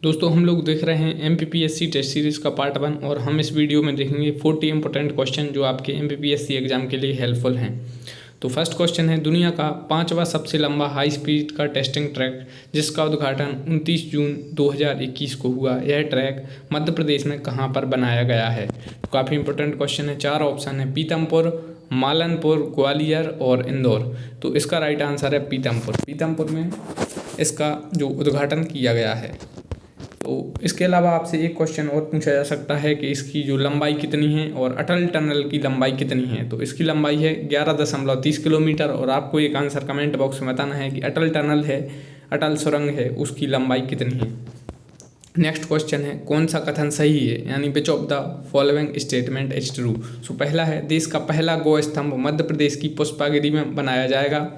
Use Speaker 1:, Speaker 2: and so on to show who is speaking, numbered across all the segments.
Speaker 1: दोस्तों हम लोग देख रहे हैं एमपीपीएससी टेस्ट सीरीज़ का पार्ट 1 और हम इस वीडियो में देखेंगे 40 इंपॉर्टेंट क्वेश्चन जो आपके एमपीपीएससी एग्जाम के लिए हेल्पफुल हैं। तो फर्स्ट क्वेश्चन है, दुनिया का 5वां सबसे लंबा हाई स्पीड का टेस्टिंग ट्रैक जिसका उद्घाटन 29 जून 2021 को हुआ, यह ट्रैक मध्य प्रदेश में कहाँ पर बनाया गया है। तो काफ़ी इंपॉर्टेंट क्वेश्चन है। 4 ऑप्शन है, पीतमपुर, मालनपुर, ग्वालियर और इंदौर। तो इसका राइट आंसर है पीतमपुर। पीतमपुर में इसका जो उद्घाटन किया गया है। तो इसके अलावा आपसे एक क्वेश्चन और पूछा जा सकता है कि इसकी जो लंबाई कितनी है और अटल टनल की लंबाई कितनी है। तो इसकी लंबाई है 11.30 किलोमीटर और आपको एक आंसर कमेंट बॉक्स में बताना है कि अटल टनल है, अटल सुरंग है, उसकी लंबाई कितनी है। नेक्स्ट क्वेश्चन है, कौन सा कथन सही है, यानी which of the following statement is true. So पहला है, देश का पहला गौ स्तंभ मध्य प्रदेश की पुष्पागिरी में बनाया जाएगा।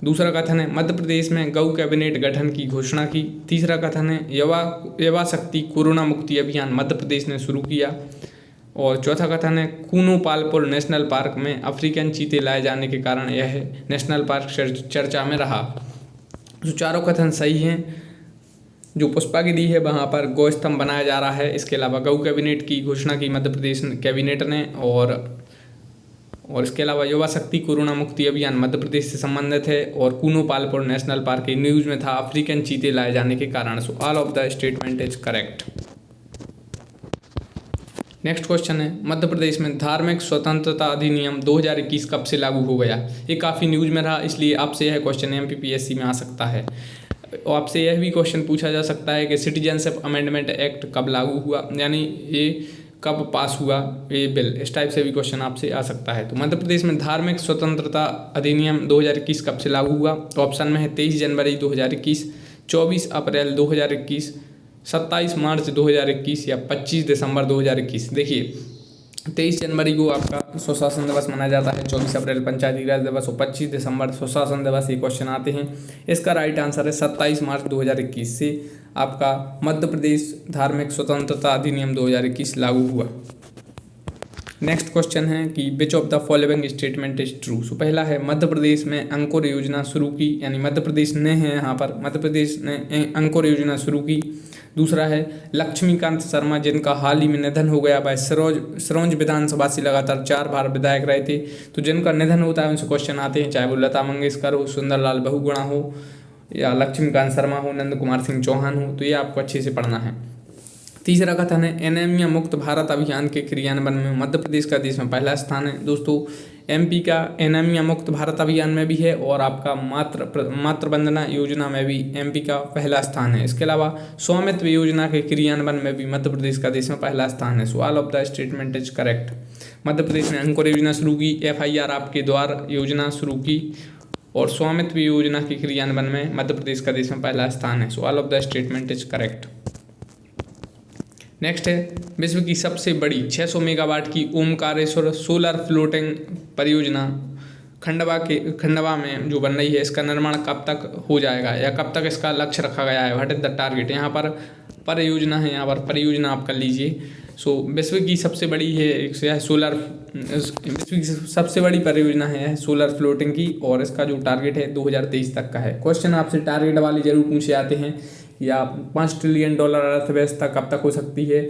Speaker 1: दूसरा कथन है, मध्य प्रदेश में गौ कैबिनेट गठन की घोषणा की। तीसरा कथन है, युवा शक्ति कोरोना मुक्ति अभियान मध्य प्रदेश ने शुरू किया। और चौथा कथन है, कूनो पालपुर नेशनल पार्क में अफ्रीकन चीते लाए जाने के कारण यह नेशनल पार्क चर्चा में रहा। जो चारों कथन सही हैं। जो पुष्पागिरी है वहाँ पर गौ स्तंभ बनाया जा रहा है। इसके अलावा गौ कैबिनेट की घोषणा की मध्य प्रदेश कैबिनेट ने और इसके अलावा युवा शक्ति कोरोना मुक्ति अभियान मध्य प्रदेश से संबंधित है। और कूनो पालपुर नेशनल पार्क की न्यूज़ में था अफ्रीकन चीते लाए जाने के कारण। सो all of the statement is correct. Next question है, मध्य प्रदेश में धार्मिक स्वतंत्रता अधिनियम 2021 कब से लागू हो गया। ये काफ़ी न्यूज़ में रहा, इसलिए आपसे यह क्वेश्चन एमपीपीएससी में आ सकता है। और आपसे यह भी क्वेश्चन पूछा जा सकता है कि सिटीजनशिप अमेंडमेंट एक्ट कब लागू हुआ, यानी ये कब पास हुआ ये बिल। इस टाइप से भी क्वेश्चन आपसे आ सकता है। तो मध्य प्रदेश में धार्मिक स्वतंत्रता अधिनियम 2021 कब से लागू हुआ। तो ऑप्शन में है 23 जनवरी 2021, 24 अप्रैल 2021, 27 मार्च 2021 या 25 दिसंबर 2021। देखिए 23 जनवरी को आपका सुशासन दिवस मनाया जाता है, 24 अप्रैल पंचायती राज दिवस और 25 दिसंबर सुशासन दिवस। ये क्वेश्चन आते हैं। इसका राइट आंसर है 27 मार्च 2021 से आपका मध्य प्रदेश धार्मिक स्वतंत्रता अधिनियम 2021 लागू हुआ। नेक्स्ट क्वेश्चन है कि which of the following statement is true. So पहला है, मध्य प्रदेश में अंकुर योजना शुरू की, यानी मध्य प्रदेश ने है यहाँ पर, मध्य प्रदेश ने अंकुर योजना शुरू की। दूसरा है, लक्ष्मीकांत शर्मा जिनका हाल ही में निधन हो गया, वह सिरोंज विधानसभा से लगातार 4 बार विधायक रहे थे। तो जिनका निधन होता है उनसे क्वेश्चन आते हैं, चाहे वो लता मंगेशकर हो, सुंदरलाल बहुगुणा हो या लक्ष्मीकांत शर्मा हो, नंद कुमार सिंह चौहान हो। तो ये आपको अच्छे से पढ़ना है। तीसरा कथन है, एनीमिया मुक्त भारत अभियान के क्रियान्वयन में मध्य प्रदेश का देश में पहला स्थान है। दोस्तों एमपी का एनीमिया मुक्त भारत अभियान में भी है और आपका मातृ वंदना योजना में भी एमपी का पहला स्थान है। इसके अलावा स्वामित्व योजना के क्रियान्वयन में भी मध्य प्रदेश का देश में पहला स्थान है। So all of the statement is correct. Madhya Pradesh ने अंकुर योजना शुरू की, FIR आपके द्वार योजना शुरू की और स्वामित्व योजना के क्रियान्वयन में मध्य प्रदेश का देश में पहला स्थान है। So all of the statement is correct. Next है, विश्व की सबसे बड़ी 600 मेगावाट की ओमकारेश्वर सोलर फ्लोटिंग परियोजना खंडवा में जो बन रही है, इसका निर्माण कब तक हो जाएगा या कब तक इसका लक्ष्य रखा गया है। What is the target. यहाँ पर परियोजना है, यहाँ पर परियोजना आप कर लीजिए। सो विश्व की सबसे बड़ी है विश्व की सबसे बड़ी परियोजना है सोलर फ्लोटिंग की और इसका जो टारगेट है 2023 तक का है। क्वेश्चन आपसे टारगेट वाले जरूर पूछे जाते हैं, या $5 ट्रिलियन अर्थव्यवस्था कब तक हो सकती है,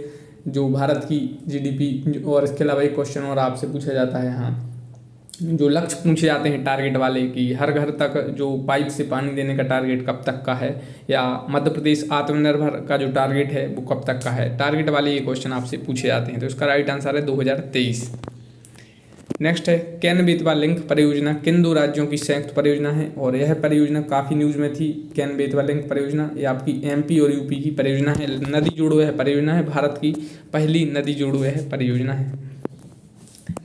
Speaker 1: जो भारत की GDP। और इसके अलावा एक क्वेश्चन और आपसे पूछा जाता है, हाँ जो लक्ष्य पूछे जाते हैं टारगेट वाले कि हर घर तक जो पाइप से पानी देने का टारगेट कब तक का है, या मध्य प्रदेश आत्मनिर्भर का जो टारगेट है वो कब तक का है। टारगेट वाले ये क्वेश्चन आपसे पूछे जाते हैं। तो इसका राइट आंसर है 2023। नेक्स्ट है, केन बेतवा लिंक परियोजना किन 2 राज्यों की संयुक्त परियोजना है और यह परियोजना काफ़ी न्यूज़ में थी। केन बेतवा लिंक परियोजना ये आपकी MP और UP की परियोजना है। नदी जोड़ो यह परियोजना है, भारत की पहली नदी जोड़ो यह परियोजना है।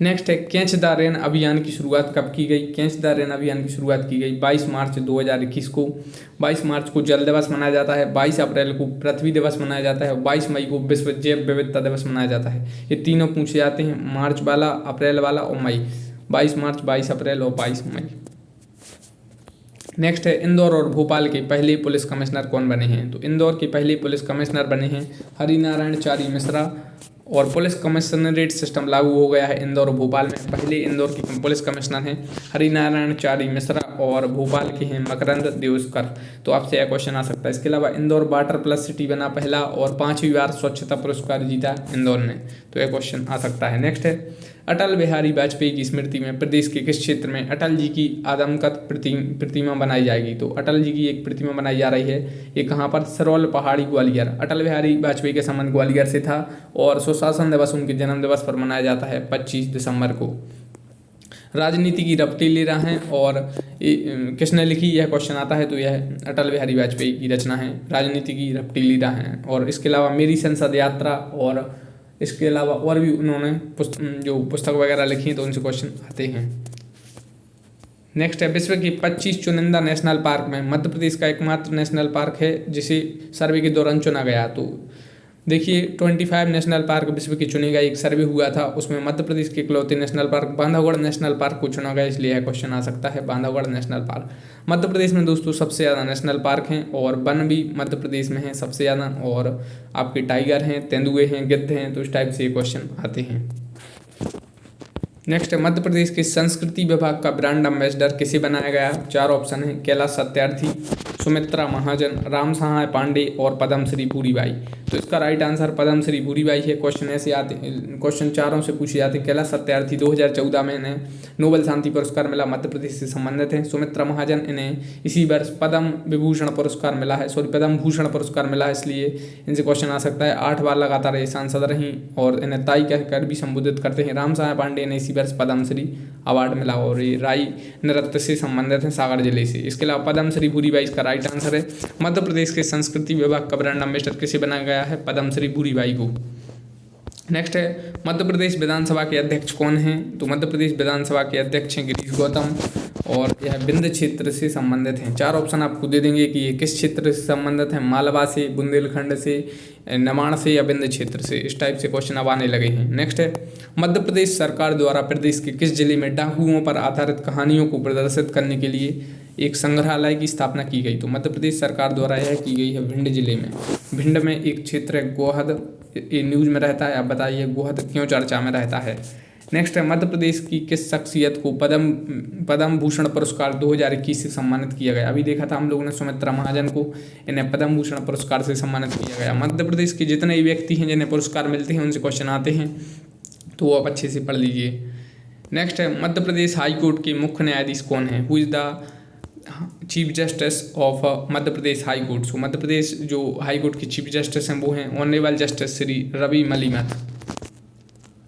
Speaker 1: नेक्स्ट है, कैच द रेन अभियान की शुरुआत कब की गई। कैच द रेन अभियान की शुरुआत की गई 22 मार्च 2021 को। 22 मार्च को जल दिवस मनाया जाता है, 22 अप्रैल को पृथ्वी दिवस मनाया जाता है और 22 मई को विश्व जैव विविधता दिवस मनाया जाता है। ये तीनों पूछे जाते हैं, मार्च वाला, अप्रैल वाला और मई। 22 मार्च, 22 अप्रैल और 22 मई। नेक्स्ट है, इंदौर और भोपाल के पहले पुलिस कमिश्नर कौन बने हैं। तो इंदौर के पहले पुलिस कमिश्नर बने हैं हरिनारायण चारी मिश्रा और पुलिस कमिश्नरेट सिस्टम लागू हो गया है इंदौर और भोपाल में। पहले इंदौर के पुलिस कमिश्नर हैं हरिनारायण चारी मिश्रा और भोपाल के हैं मकरंद देउस्कर। तो आपसे यह क्वेश्चन आ सकता है। इसके अलावा इंदौर वाटर प्लस सिटी बना पहला और 5वीं बार स्वच्छता पुरस्कार जीता इंदौर ने। तो यह क्वेश्चन आ सकता है। नेक्स्ट है अटल बिहारी वाजपेयी की स्मृति में प्रदेश के किस क्षेत्र में अटल जी की आदमकद प्रतिमा बनाई जाएगी। तो अटल जी की एक प्रतिमा बनाई जा रही है। ये कहाँ पर? सिरौल पहाड़ी ग्वालियर। अटल बिहारी वाजपेयी का संबंध ग्वालियर से था और सुशासन दिवस उनके जन्म दिवस पर मनाया जाता है 25 दिसंबर को। राजनीति की रपटीली राहें और किसने लिखी, यह क्वेश्चन आता है। तो यह अटल बिहारी वाजपेयी की रचना है राजनीति की रपटीली राहें। और इसके अलावा मेरी संसद यात्रा और इसके अलावा और भी उन्होंने जो पुस्तक वगैरह लिखी हैं तो उनसे क्वेश्चन आते हैं। नेक्स्ट है विश्व के 25 चुनिंदा नेशनल पार्क में मध्य प्रदेश का एकमात्र नेशनल पार्क है जिसे सर्वे के दौरान चुना गया। तो देखिए 25 नेशनल पार्क विश्व के चुने गए, एक सर्वे हुआ था उसमें मध्य प्रदेश के इकलौते national park Bandhavgarh national park को चुना गया, इसलिए यह क्वेश्चन आ सकता है बांधवगढ़ नेशनल पार्क। मध्य प्रदेश में दोस्तों सबसे ज़्यादा नेशनल पार्क हैं और वन भी मध्य प्रदेश में हैं सबसे ज़्यादा, और आपके टाइगर हैं, तेंदुए हैं, गिद्ध हैं, तो इस टाइप से ये क्वेश्चन आते हैं। नेक्स्ट है मध्य प्रदेश के संस्कृति विभाग का ब्रांड एम्बेसडर किसे बनाया गया। 4 ऑप्शन है कैलाश सत्यार्थी, सुमित्रा महाजन, राम सहाय पांडे और पद्मश्री भूरीबाई। तो इसका राइट आंसर पद्मश्री भूरीबाई है। क्वेश्चन ऐसे आते, क्वेश्चन चारों से पूछे जाते हैं। कैलाश सत्यार्थी 2014 में इन्हें नोबेल शांति पुरस्कार मिला, मध्य प्रदेश से संबंधित हैं। सुमित्रा महाजन इन्हें इसी वर्ष पद्म विभूषण पुरस्कार मिला है, पद्म भूषण पुरस्कार मिला है, इसलिए इनसे क्वेश्चन आ सकता है। 8 बार लगातार ये सांसद रहीं और इन्हें ताई कहकर भी संबोधित करते हैं। राम सहाय पांडे इन्हें इसी वर्ष पद्मश्री अवार्ड मिला और ये राई नृत्य से संबंधित हैं, सागर जिले से। इसके अलावा पद्मश्री भूरीबाई इसका राइट आंसर है। मध्य प्रदेश के संस्कृति विभाग का ब्रांड एम्बेसडर किसे बनाया गया है, पद्मश्री भूरीबाई को। नेक्स्ट है मध्य प्रदेश विधानसभा के अध्यक्ष कौन हैं। तो मध्य प्रदेश विधानसभा के अध्यक्ष हैं गिरीश गौतम और यह विंध्य क्षेत्र से संबंधित हैं। 4 ऑप्शन आपको दे देंगे कि ये किस क्षेत्र से संबंधित हैं, मालवा से, बुंदेलखंड से, नमाण से या विंध्य क्षेत्र से। इस टाइप से क्वेश्चन अब आने लगे हैं। नेक्स्ट है मध्य प्रदेश सरकार द्वारा प्रदेश के किस जिले में डाकुओं पर आधारित कहानियों को प्रदर्शित करने के लिए एक संग्रहालय की स्थापना की गई। तो मध्य प्रदेश सरकार द्वारा यह की गई है भिंड जिले में। भिंड में एक क्षेत्र है गोहद, ये न्यूज़ में रहता है। आप बताइए गोहद क्यों चर्चा में रहता है। नेक्स्ट है मध्य प्रदेश की किस शख्सियत को पद्म भूषण पुरस्कार 2021 से सम्मानित किया गया। अभी देखा था हम लोगों ने सुमित्रा महाजन को, इन्हें पद्म भूषण पुरस्कार से सम्मानित किया गया। मध्य प्रदेश के जितने भी व्यक्ति हैं जिन्हें पुरस्कार मिलते हैं उनसे क्वेश्चन आते हैं, तो वो आप अच्छे से पढ़ लीजिए। नेक्स्ट है मध्य प्रदेश हाई कोर्ट के मुख्य न्यायाधीश कौन है, who is the chief justice of Madhya Pradesh high court. So Madhya Pradesh जो हाई कोर्ट के चीफ जस्टिस हैं वो हैं honourable justice Shri Ravi Malimath.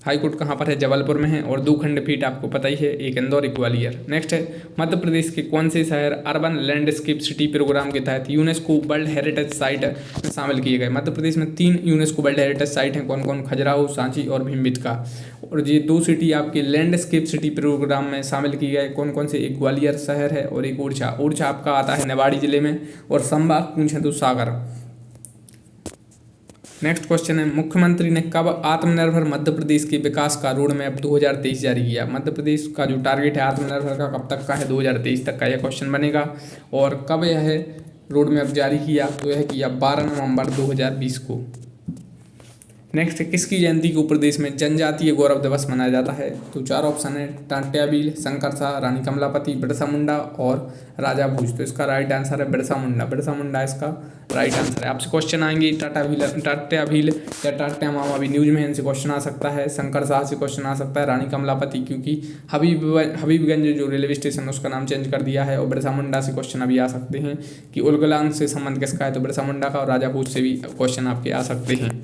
Speaker 1: High court कहाँ पर है, जबलपुर में है और 2 खंडपीठ आपको पता ही है, एक इंदौर एक ग्वालियर। नेक्स्ट है मध्य प्रदेश के कौन से शहर अर्बन लैंडस्केप सिटी प्रोग्राम के तहत यूनेस्को वर्ल्ड हेरिटेज साइट में शामिल किए गए। मध्य प्रदेश में 3 यूनेस्को वर्ल्ड हेरिटेज साइट हैं, कौन कौन, खजुराहो, सांची और भीमबेटका। और ये 2 सिटी आपके लैंडस्केप सिटी प्रोग्राम में शामिल किए गए, कौन कौन से, एक ग्वालियर शहर है और एक ओरछा। ओरछा आपका आता है निवाड़ी जिले में और संभाग पूछें तो सागर। नेक्स्ट क्वेश्चन है मुख्यमंत्री ने कब आत्मनिर्भर मध्य प्रदेश के विकास का रोड मैप 2023 जारी किया। मध्य प्रदेश का जो टारगेट है आत्मनिर्भर का कब तक का है, 2023 तक का यह क्वेश्चन बनेगा। और कब यह रोड मैप जारी किया, तो यह किया 12 नवंबर 2020 को। नेक्स्ट किसकी जयंती को प्रदेश में जनजातीय गौरव दिवस मनाया जाता है। तो 4 ऑप्शन है टांट्या भील, शंकर शाह, रानी कमलापति, बिरसा मुंडा और राजा भोज। तो इसका राइट आंसर है बिरसा मुंडा। बिरसा मुंडा इसका राइट आंसर है। आपसे क्वेश्चन आएंगे टांट्या भील या टांट्या मामा भी न्यूज में, इनसे क्वेश्चन आ सकता है। शंकर शाह से क्वेश्चन आ सकता है। रानी कमलापति क्योंकि हबीबगंज जो रेलवे स्टेशन उसका नाम चेंज कर दिया है। और बिरसा मुंडा से क्वेश्चन अभी आ सकते हैं कि उलगलान से संबंध किसका है, तो बिरसा मुंडा का। और राजा भोज से भी क्वेश्चन आपके आ सकते हैं।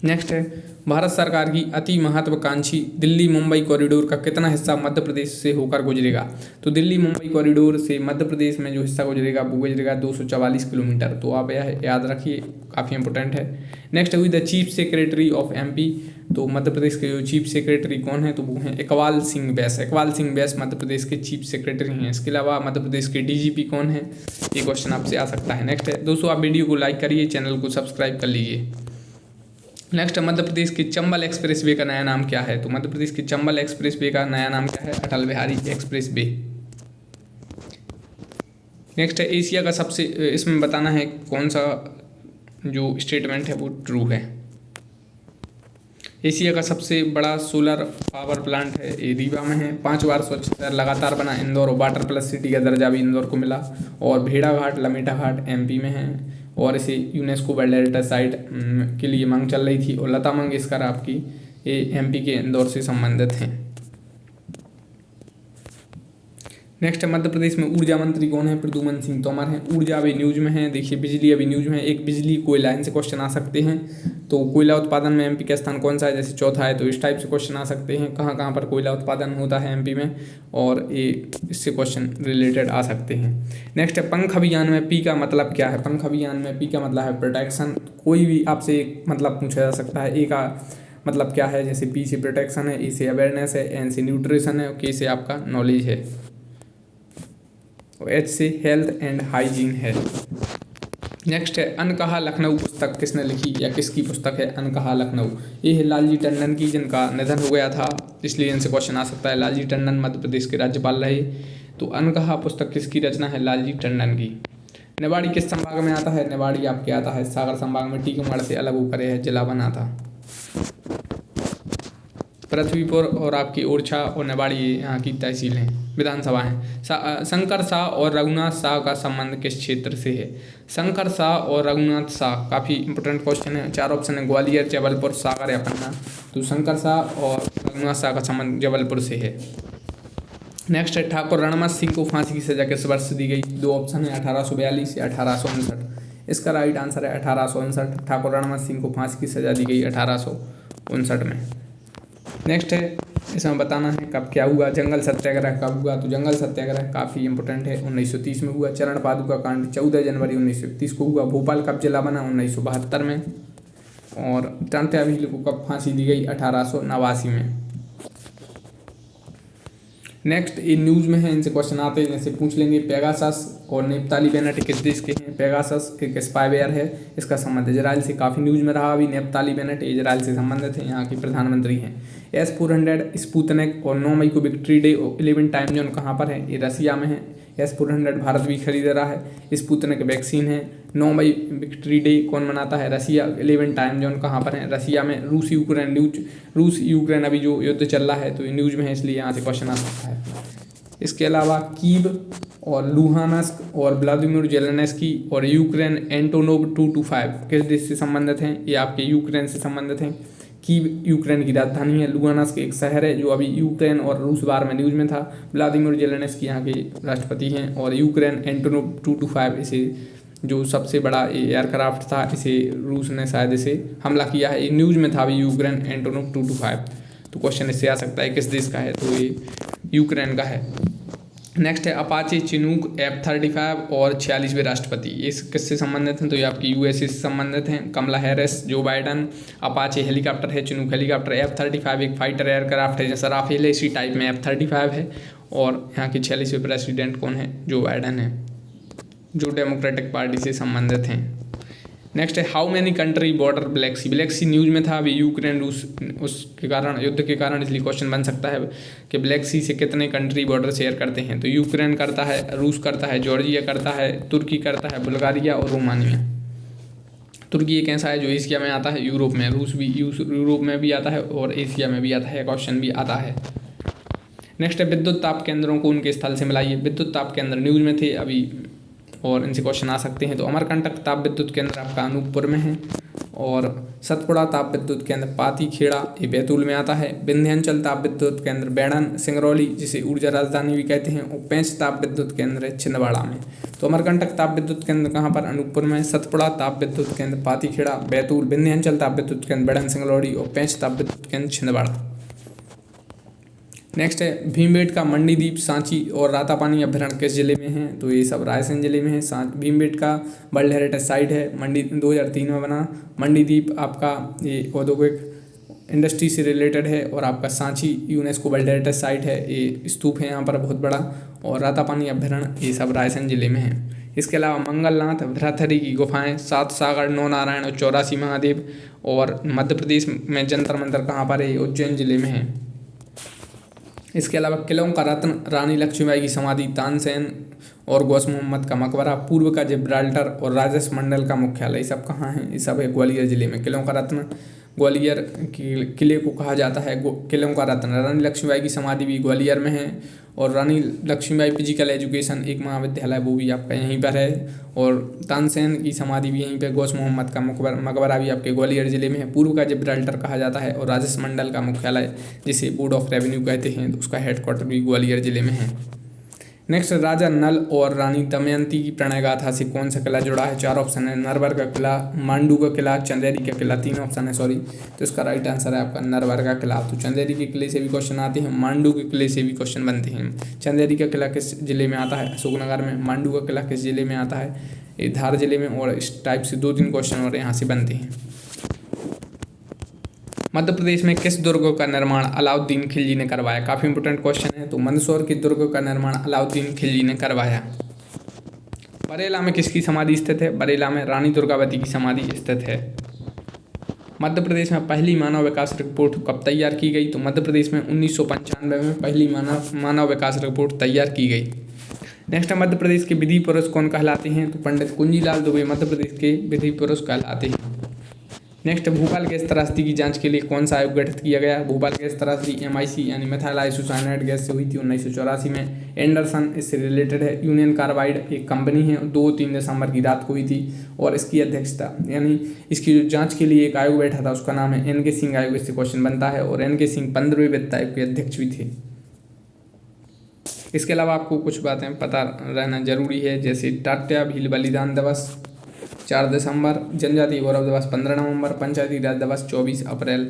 Speaker 1: नेक्स्ट है भारत सरकार की अति महत्वाकांक्षी दिल्ली मुंबई कॉरिडोर का कितना हिस्सा मध्य प्रदेश से होकर गुजरेगा। तो दिल्ली मुंबई कॉरिडोर से मध्य प्रदेश में जो हिस्सा गुजरेगा वो गुजरेगा 244 किलोमीटर। तो आप यह याद रखिए, काफ़ी इंपॉर्टेंट है। नेक्स्ट हुई the chief secretary of MP. तो मध्य प्रदेश के जो चीफ सेक्रेटरी कौन है, तो वो हैं इकबाल सिंह बैस। इकबाल सिंह बैस मध्य प्रदेश के चीफ सेक्रेटरी हैं। इसके अलावा मध्य प्रदेश के डीजीपी कौन है, ये क्वेश्चन आपसे आ सकता है। नेक्स्ट है दोस्तों, आप वीडियो को लाइक करिए, चैनल को सब्सक्राइब कर लीजिए। नेक्स्ट मध्य प्रदेश के चंबल एक्सप्रेस वे का नया नाम क्या है। तो मध्य प्रदेश के चंबल एक्सप्रेस वे का नया नाम क्या है, Atal Bihari express way. Next है एशिया का सबसे, इसमें बताना है कौन सा जो स्टेटमेंट है वो ट्रू है। एशिया का सबसे बड़ा सोलर पावर प्लांट है, ये रीवा में है। 5 बार स्वच्छ शहर लगातार बना इंदौर, वाटर प्लस सिटी का दर्जा भी इंदौर को मिला। और भेड़ाघाट लमेटा घाट एमपी में है और इसे यूनेस्को वर्ल्ड हेरिटेज साइट के लिए मांग चल रही थी। और लता मंगेशकर आपकी ये एमपी के इंदौर से संबंधित हैं। नेक्स्ट है मध्य प्रदेश में ऊर्जा मंत्री कौन है? प्रद्युम्न सिंह तोमर हैं। ऊर्जा अभी न्यूज में है, देखिए बिजली अभी न्यूज में है। एक बिजली कोयला, इनसे क्वेश्चन आ सकते हैं। तो कोयला उत्पादन में एमपी का स्थान कौन सा है? जैसे चौथा है, तो इस टाइप से क्वेश्चन आ सकते हैं। कहाँ कहाँ पर कोयला उत्पादन होता है एमपी में, और ये इससे क्वेश्चन रिलेटेड आ सकते हैं। नेक्स्ट है पंख अभियान में पी का मतलब क्या है? पंख अभियान में पी का मतलब है प्रोटेक्शन। कोई भी आपसे एक मतलब पूछा जा सकता है। ए का मतलब क्या है? जैसे पी से प्रोटेक्शन है, ए से अवेयरनेस है, एन से न्यूट्रिशन है, और के से आपका नॉलेज है, एच से हेल्थ एंड हाइजीन है। नेक्स्ट है अनकहा लखनऊ पुस्तक किसने लिखी या किसकी पुस्तक है अनकहा लखनऊ? ये है लालजी टंडन की, जिनका निधन हो गया था, इसलिए इनसे क्वेश्चन आ सकता है। लालजी टंडन मध्य प्रदेश के राज्यपाल रहे। तो अनकहा पुस्तक किसकी रचना है? लालजी टंडन की। निवाड़ी किस संभाग में आता है? निवाड़ी आपके आता है सागर संभाग में, टीकमगढ़ से अलग होकर यह जिला बना था। पृथ्वीपुर और आपकी ओरछा और निवाड़ी यहाँ की तहसील हैं, विधानसभा हैं। शंकर शाह और रघुनाथ शाह का संबंध किस क्षेत्र से है? शंकर शाह और रघुनाथ शाह काफ़ी इंपॉर्टेंट क्वेश्चन है। 4 ऑप्शन है, ग्वालियर, जबलपुर, सागर या पन्ना। तो शंकर शाह और रघुनाथ शाह का संबंध जबलपुर से है। नेक्स्ट है ठाकुर रणमत सिंह को फांसी की सजा किस वर्ष दी गई? 2 ऑप्शन है, 1842 या 1859। इसका राइट आंसर है 1859। ठाकुर रणमत सिंह को फांसी की सजा दी गई 1859 में। नेक्स्ट है, इसमें बताना है कब क्या हुआ। जंगल सत्याग्रह कब हुआ? तो जंगल सत्याग्रह काफ़ी इंपॉर्टेंट है, 1930 में हुआ। चरण पादुका कांड 14 जनवरी 1931 को हुआ। भोपाल कब जिला बना? 1972 में। और तात्या भील को कब फांसी दी गई? 1889 में। नेक्स्ट ये न्यूज में है, इनसे क्वेश्चन आते हैं, जैसे पूछ लेंगे पेगासस और नेप्ताली बेनेट किस देश के हैं? पेगासस एक स्पाईवेयर है, इसका संबंध इजराइल से काफ़ी न्यूज में रहा। अभी नेप्ताली बेनेट इजराइल से संबंधित है, यहाँ की प्रधानमंत्री हैं। S-400 स्पुतनिक और 9 मई को विक्ट्री डे और 11 टाइम जोन कहाँ पर है? ये रसिया में है। S-400 भारत भी खरीद रहा है। स्पुतनिक वैक्सीन है। 9 मई विक्ट्री डे कौन मनाता है? रसिया। 11 टाइम जोन कहाँ पर है? रसिया में। रूस यूक्रेन अभी जो युद्ध चल रहा है, तो ये न्यूज में है, इसलिए यहाँ से क्वेश्चन आ सकता है। इसके अलावा कीव और लुहानस्क और व्लादिमीर जेलेंस्की और यूक्रेन एंटोनोव 225 किस देश से संबंधित हैं? ये आपके यूक्रेन से संबंधित हैं। कीव यूक्रेन की राजधानी है। लुहानस्क एक शहर है जो अभी यूक्रेन और रूस बार में न्यूज में था। व्लादिमीर जेलेंस्की यहाँ के राष्ट्रपति हैं। और यूक्रेन एंटोनोव 225 इसे जो सबसे बड़ा एयरक्राफ्ट था, इसे रूस ने शायद इसे हमला किया है, ये न्यूज में था अभी यूक्रेन एंटोनोव 225। तो क्वेश्चन इससे आ सकता है किस देश का है? तो ये यूक्रेन का है। नेक्स्ट है अपाचे चिनूक F-35 और 46वें राष्ट्रपति, ये किससे संबंधित हैं? तो ये आपकी यूएसए से संबंधित हैं। कमला हैरिस, जो बाइडन। अपाचे हेलीकॉप्टर है, चिनूक हेलीकॉप्टर। F-35 एक फाइटर एयरक्राफ्ट है, जैसा राफेल है, इसी टाइप में F-35 है। और यहाँ के 46वें प्रेसिडेंट कौन है? जो बाइडन है, जो डेमोक्रेटिक पार्टी से संबंधित हैं। नेक्स्ट है how many country border black sea news में था अभी यूक्रेन रूस उसके कारण, युद्ध के कारण, इसलिए क्वेश्चन बन सकता है कि ब्लैक सी से कितने कंट्री बॉर्डर शेयर करते हैं? तो यूक्रेन करता है, रूस करता है, जॉर्जिया करता है, तुर्की करता है, बुल्गारिया और रोमानिया। तुर्की एक ऐसा है जो एशिया में आता है, यूरोप में। रूस भी यूरोप में भी आता है और एशिया में भी आता है, क्वेश्चन भी आता है। नेक्स्ट है विद्युत ताप केंद्रों को उनके स्थल से मिलाइए। विद्युत ताप केंद्र न्यूज में थे अभी और इनसे क्वेश्चन आ सकते हैं। तो अमरकंटक ताप विद्युत केंद्र आपका अनूपपुर में है। और सतपुड़ा ताप विद्युत केंद्र पातीखेड़ा, ये बैतूल में आता है। विंध्याचल ताप विद्युत केंद्र बैडन सिंगरौली, जिसे ऊर्जा राजधानी भी कहते हैं। और पेंच ताप विद्युत केंद्र है छिंदवाड़ा में। तो अमरकंटक ताप विद्युत केंद्र कहाँ पर? अनूपपुर में। सतपुड़ा ताप विद्युत केंद्र पातीखेड़ा बैतूल, विंध्याचल ताप विद्युत केंद्र बैडन सिंगरौली और पेंच ताप विद्युत केंद्र छिंदवाड़ा। नेक्स्ट है भीमबेटका, मंडीदीप, सांची और रातापानी अभ्यारण्य किस जिले में है? तो ये सब रायसेन जिले में है। भीमबेटका वर्ल्ड हेरिटेज साइट है, मंडी 2003 में बना। मंडीदीप आपका ये औद्योगिक इंडस्ट्री से रिलेटेड है। और आपका Sanchi UNESCO world heritage site है, ये स्तूप है यहाँ पर बहुत बड़ा। और रातापानी अभ्यारण्य ये सब रायसेन जिले में है। इसके अलावा मंगलनाथ, भ्राथरी की गुफाएं, 7 सागर, 9 नारायण और 84 महादेव। और मध्य प्रदेश में जंतर मंतर कहाँ पर है? उज्जैन जिले में है। इसके अलावा किलों का रत्न, रानी लक्ष्मीबाई की समाधि, तानसेन और गौस मोहम्मद का मकबरा, पूर्व का जिब्राल्टर और राजस मंडल का मुख्यालय, ये सब कहाँ हैं? ये सब है ग्वालियर जिले में। किलों का रत्न ग्वालियर किले को कहा जाता है किलों का रत्न। रानी लक्ष्मीबाई की समाधि भी ग्वालियर में है और रानी लक्ष्मीबाई फिजिकल एजुकेशन एक महाविद्यालय वो भी आपका यहीं पर है और तानसेन की समाधि भी यहीं पे। गौस मोहम्मद का मकबरा भी आपके ग्वालियर जिले में है। पूर्व का जिब्राल्टर कहा जाता है और राजस्व मंडल का मुख्यालय जिसे बोर्ड ऑफ रेवेन्यू कहते हैं, तो उसका हेडक्वार्टर भी ग्वालियर जिले में है। नेक्स्ट, राजा नल और रानी दमयंती की प्रणय गाथा से कौन सा किला जुड़ा है? 4 ऑप्शन है, नरवर का किला, मांडू का किला, चंदेरी का किला। 3 ऑप्शन है सॉरी, तो इसका राइट आंसर है आपका नरवर का किला। तो चंदेरी के किले से भी क्वेश्चन आते हैं, मांडू के किले से भी क्वेश्चन बनते हैं। चंदेरी का किला किस जिले में आता है? अशोकनगर में। मांडू का किला किस जिले में आता है? ये धार जिले में। और इस टाइप से 2-3 क्वेश्चन और यहाँ से बनते हैं। मध्य प्रदेश में किस दुर्ग का निर्माण अलाउद्दीन खिलजी ने करवाया? काफ़ी इंपोर्टेंट क्वेश्चन है। तो मंदसौर के दुर्ग का निर्माण अलाउद्दीन खिलजी ने करवाया। बरेला में किसकी समाधि स्थित है? बरेला में रानी दुर्गावती की समाधि स्थित है। मध्य प्रदेश में पहली मानव विकास रिपोर्ट कब तैयार की गई? तो मध्य प्रदेश में 1995 में पहली मानव विकास रिपोर्ट तैयार की गई। नेक्स्ट, मध्य प्रदेश के विधि पुरुष कौन कहलाते हैं? तो पंडित कुंजीलाल दुबे मध्य प्रदेश के विधि पुरुष कहलाते हैं। नेक्स्ट, भोपाल गैस त्रासदी की जांच के लिए कौन सा आयोग गठित किया गया? भोपाल गैस त्रासदी MIC यानी मेथाइल आइसोसाइनाइड गैस से हुई थी 1984 में। एंडरसन इससे रिलेटेड है। यूनियन कार्बाइड एक कंपनी है, 2-3 दिसंबर की रात को हुई थी और इसकी अध्यक्षता यानी इसकी जो जांच के लिए एक आयोग बैठा था उसका नाम है NK सिंह आयोग। इससे क्वेश्चन बनता है और NK सिंह 15वें वित्त आयोग के अध्यक्ष भी थे। इसके अलावा आपको कुछ बातें पता रहना जरूरी है, जैसे टाट्या भील बलिदान दिवस 4 दिसंबर, जनजातीय गौरव दिवस 15 नवंबर, पंचायती राज दिवस 24 अप्रैल,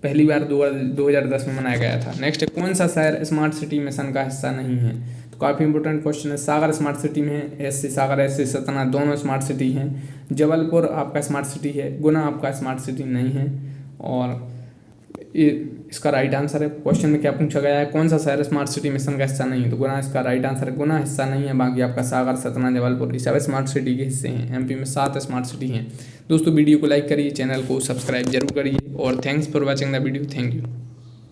Speaker 1: पहली बार 2010 में मनाया गया था। नेक्स्ट, कौन सा शहर स्मार्ट सिटी मिशन का हिस्सा नहीं है? तो काफ़ी इंपोर्टेंट क्वेश्चन है। सागर स्मार्ट सिटी में है, SC सागर SC सतना दोनों स्मार्ट सिटी हैं। जबलपुर आपका स्मार्ट सिटी है, गुना आपका स्मार्ट सिटी नहीं है। और इसका राइट आंसर है, क्वेश्चन में क्या पूछा गया है, कौन सा शहर स्मार्ट सिटी मिशन का हिस्सा नहीं है? तो गुना इसका राइट आंसर है। गुना हिस्सा नहीं है, बाकी आपका सागर सतना जबलपुर ये सब स्मार्ट सिटी के हिस्से हैं। MP में 7 स्मार्ट सिटी हैं। दोस्तों वीडियो को लाइक करिए, चैनल को सब्सक्राइब जरूर करिए और thanks for watching the video. Thank you.